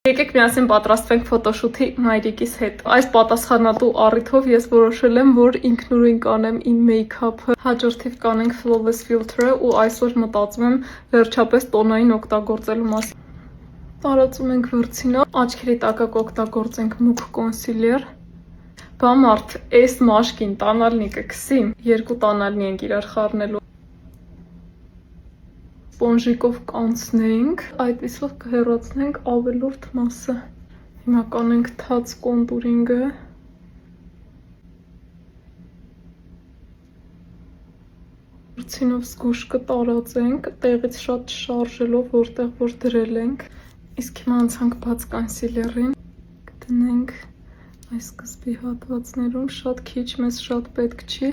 Եկեք միասին պատրաստվենք ֆոտոշութի մայրիկիս հետ։ Այս պատասխանատու առիթով ես որոշել եմ, որ ինքնուրույն կանեմ իմ մեյքափը, հաջորդիվ կանենք Flawless Filter-ը ու այսօր մտածում եմ վերջապես տոնային օգտագործելու մասին։ Տարածում ենք վրձինը, աչքերի տակը կօգտագործենք մուգ կոնսիլեր։ Բամարդ, այս մաշկին տանալնի կքսի, երկու տանալնի ենք իրար խառնելու։ Սպոնժիկով կանցնենք, այդպիսով կհեռացնենք ավելորդ մասը։ Հիմա կանենք թաց կոնտուրինգը։ Վրձինով զգույշ կտարածենք, տեղից շատ շարժելով, որտեղ որ դրել ենք։ Իսկ հիմա անցանք բաց կոնսիլերին, կդնենք այս սկզբի հատվածներում, շատ քիչ, մեզ շատ պետք չի,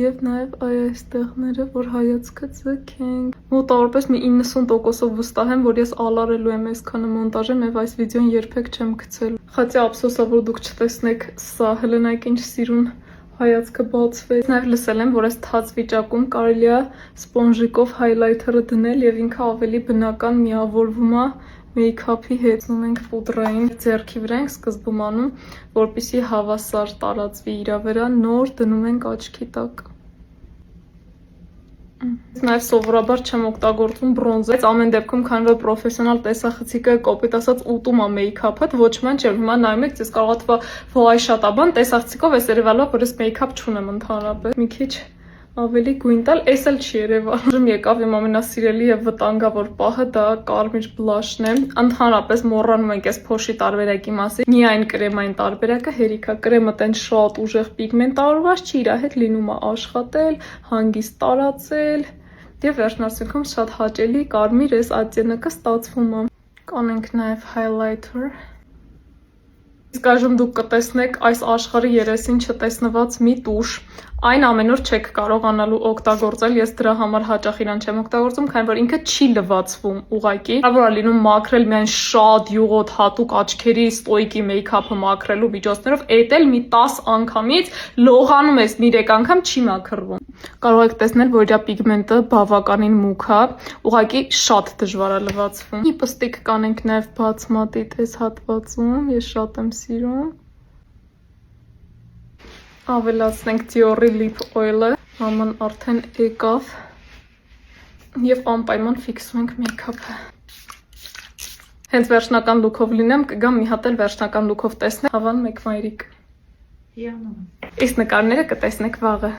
և նաև այս տեղները, որ հայացքը ձգենք։ Մոտավորապես մի 90%-ով վստահ եմ, որ ես ալարելու եմ այսքանը մոնտաժեմ և այս վիդեոն երբեք չեմ գցել։ Խաչի ափսոսա, որ դուք չտեսնեք սա, հլնայք ինչ սիրուն հայացքը բացվեց։ Նաև լսել եմ, որ այս թաց վիճակում կարելի է սպոնժիկով հայլայթերը դնել և ինքը ավելի բնական միավորվում է մեյքափի հետ։ Անում ենք պուդրային ձեռքի վրա ենք սկզբում անում, որպեսզի հավասար տարածվի իրա վրա, նոր դնում ենք աչքի տակ։ Նաև սովորաբար չեմ օգտագործում բրոնզեր, ամեն դեպքում, քանի որ պրոֆեսիոնալ տեսախցիկը կոպիտ ասած ուտում է մեյքափը, ոչ ման չէ, հիմա նայում եք, ձեզ կարող է թվա, վայ շատ է բան, տեսախցիկով էս երևալով, որ ես մեյքափ չունեմ ընդհանրապես։ Մի քիչ ավելի գույն տալ, էս էլ չի երևա։ Եկավ իմ ամենասիրելի և վտանգավոր պահը, դա կարմիր բլաշն է։ Ընդհանրապես մոռանում ենք այս փոշի տարբերակի մասին։ Միայն կրեմային տարբերակը հերիք է, կրեմը տենց շատ ուժեղ պիգմենտավորված չի, իր հետ լինում է աշխատել, հանգիստ տարածել և վերջնարդյունքում շատ հաճելի կարմիր այս ատյենակը ստացվում է։ Կանենք նաև highlighter։ Իսկ այժմ դուք կտեսնեք այս աշխարհի երեսին չտեսնված մի տուշ։ Այն ամեն օր չեք կարողանալու օգտագործել, ես դրա համար հաճախ իրան չեմ օգտագործում, քանի որ ինքը չի լվացվում ուղղակի։ Հնարավոր է լինում մաքրել միայն շատ յուղոտ հատուկ աչքերի ստոյկի մեյքափը մաքրելու միջոցներով, էդ էլ մի 10 անգամից լողանում ես 3 անգամ չի մաքրվում։ Կարող եք տեսնել, որ իր պիգմենտը բավականին մուգ է, ուղղակի շատ դժվար է լվացվում։ Լիպստիկ կանենք նաև բաց մատիտ այս հատվածում, ես շատ եմ սիրում։ Ավելացնենք Dior-ի Lip Oil-ը, մաման արդեն եկավ և անպայման ֆիքսում ենք մեյքափը։ Հենց վերջնական լուքով լինեմ, կգամ մի հատ էլ վերջնական լուքով տեսնեմ, հավան մեկ մայրիկ։ Իսկ նկարները կտեսնեք վաղը։